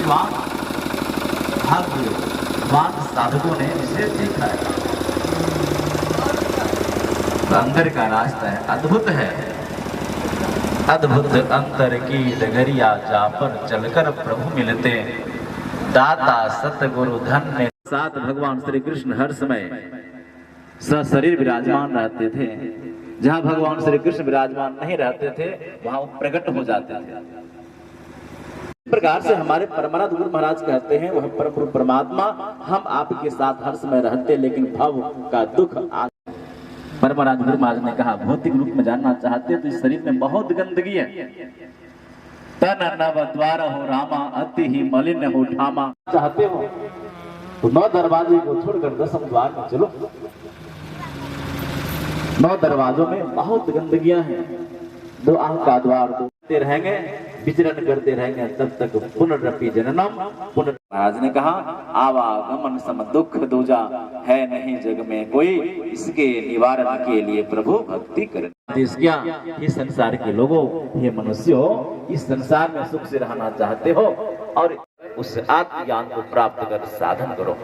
भक्तिवान भाग्यवान साधकों ने इसे देखा है। तो अंदर का रास्ता है, अद्भुत है। अद्भुत अंतर की डगरिया जा पर चलकर प्रभु मिलते, दाता सतगुरु धन्य। साथ भगवान श्री कृष्ण हर समय सशरीर विराजमान रहते थे। जहां भगवान श्री कृष्ण विराजमान नहीं रहते थे वहां वो प्रकट हो जाते थे। इस प्रकार से हमारे परमानंद गुरु महाराज कहते हैं, वह परम परमात्मा हम आपके साथ हर समय रहते, लेकिन भव का दुख। परमानंद गुरु महाराज ने कहा, भौतिक रूप में जानना चाहते तो इस शरीर में बहुत गंदगी है। तन नव द्वार हो रामा, अति ही मलिन हो ठामा। चाहते हो तो 9 दरवाजे को छोड़कर 10वें द्वार में चलो। 9 दरवाजों में बहुत गंदगियां हैं। 2 आंख का द्वार दो रहेंगे, विचरण करते रहेंगे तब तक पुनरपि जननम पुनः। महाराज ने कहा, आवागमन सम दुख दूजा है नहीं जग में कोई, इसके निवारण के लिए प्रभु भक्ति करें। इस संसार के लोगों, ये मनुष्यों, इस संसार में सुख से रहना चाहते हो और उस आत्मज्ञान को प्राप्त कर साधन करो।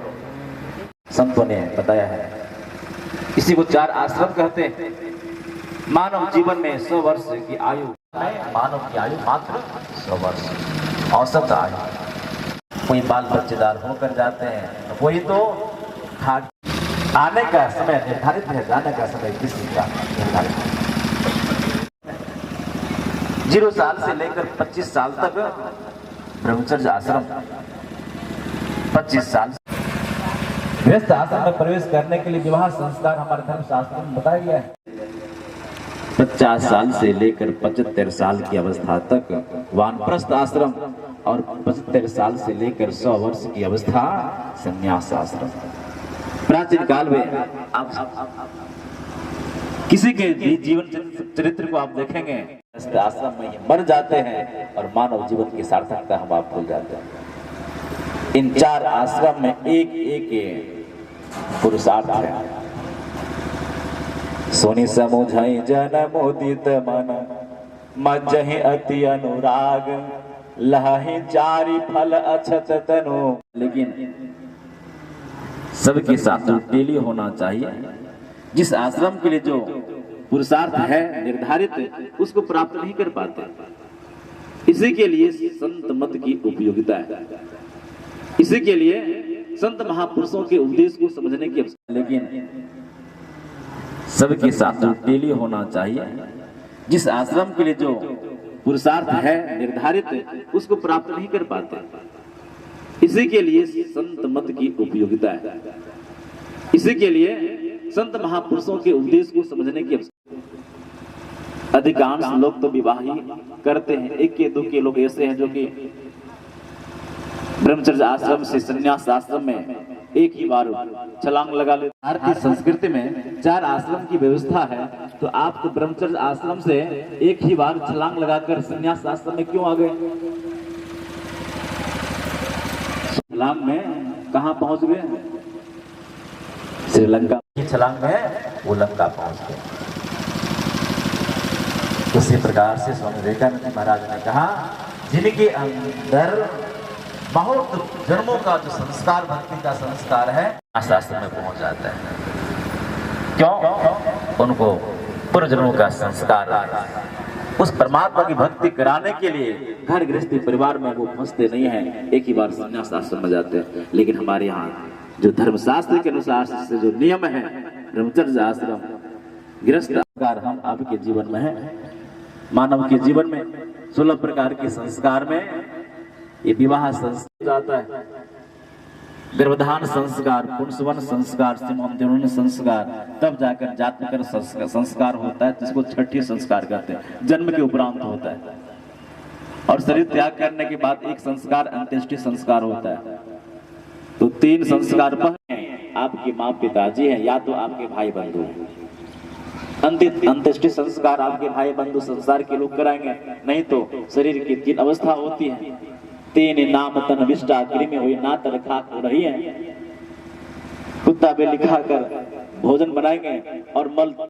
संतों ने बताया है, इसी को 4 आश्रम कहते हैं। मानव जीवन में 100 वर्ष की आयु, मानव की आयु मात्र 100 वर्ष औसत आयु। कोई बाल बच्चेदार होकर जाते हैं, कोई तो आने का समय निर्धारित है, जाने का समय किसी का निर्धारित है। 0 साल से लेकर 25 साल तक ब्रह्मचर्य आश्रम, 25 साल गृहस्थ आश्रम में प्रवेश करने के लिए विवाह संस्कार हमारे धर्म शास्त्र में बताया गया है। 50 साल से लेकर 75 साल की अवस्था तक वानप्रस्थ आश्रम और 75 साल से लेकर 100 वर्ष की अवस्था संन्यास आश्रम। प्राचीन काल में आप किसी के भी जीवन चरित्र को आप देखेंगे, आश्रम में मर जाते हैं और मानव जीवन की सार्थकता हम आप भूल जाते हैं। इन 4 आश्रम में एक एक पुरुषार्थ है। सोनी समुझाई जन मोदित मन, मज्जहि अति अनुराग, लहि चारि फल अछत तनु। लेकिन सबके साथ डेली होना चाहिए। जिस आश्रम के लिए जो पुरुषार्थ है निर्धारित, उसको प्राप्त नहीं कर पाते। इसी के लिए संत मत की उपयोगिता है। इसी के लिए संत महापुरुषों के उपदेश को समझने की आवश्यकता। लेकिन सबके साथ डेली होना चाहिए। जिस आश्रम के लिए जो पुरुषार्थ है निर्धारित, उसको प्राप्त नहीं कर पाते। इसी के लिए संत मत की उपयोगिता है। इसी के लिए संत महापुरुषों के उपदेश को समझने की आवश्यकता। अधिकांश लोग तो विवाह ही करते हैं। 1 के 2 के लोग ऐसे हैं जो कि ब्रह्मचर्य आश्रम से संन्यास आश्रम में एक ही बार छलांग लगा लेते। भारतीय संस्कृति में 4 आश्रम की व्यवस्था है, तो आप तो ब्रह्मचर्य आश्रम से एक ही बार छलांग लगाकर संन्यास आश्रम में क्यों आ गए? छलांग में कहां पहुंच गए? श्रीलंका की छलांग में वो लंका पहुंच गए। उसी प्रकार से स्वामी विवेकानंद महाराज ने कहा, जिनके अंदर बहुत जन्मों का जो संस्कार, भक्ति का संस्कार है, शास्त्र में पहुंच जाता है। क्यों? उनको पूर्व जन्मों का संस्कार उस परमात्मा की भक्ति कराने के लिए घर गृहस्थी परिवार में वो फंसते नहीं है, एक ही बार संन्यास आश्रम में जाते हैं। लेकिन हमारे यहाँ जो धर्मशास्त्र के अनुसार से जो नियम है, ब्रह्मचर्य आश्रम, गृहस्थ संस्कार हम आपके जीवन में है। मानव के जीवन में 16 प्रकार के संस्कार में ये विवाह संस्कार जाता है। गर्भधान संस्कार, पुंसवन संस्कार, सिमोन संस्कार, तब जाकर जातकर संस्कार होता है, जिसको छठी संस्कार कहते हैं, जन्म के उपरांत होता है। और शरीर त्याग करने के बाद एक संस्कार अंत्येष्टि संस्कार होता है। तो 3 संस्कार पहले आपके माँ पिताजी हैं या तो आपके भाई बंधु हैं। अंत्येष्टि संस्कार आपके भाई बंधु संसार के लोग कराएंगे, नहीं तो शरीर की 3 अवस्था होती है। 3 नाम तन विष्टा कृमि हुई नात रखा हो रही है। कुत्ता पे लिखा कर भोजन बनाएंगे और मल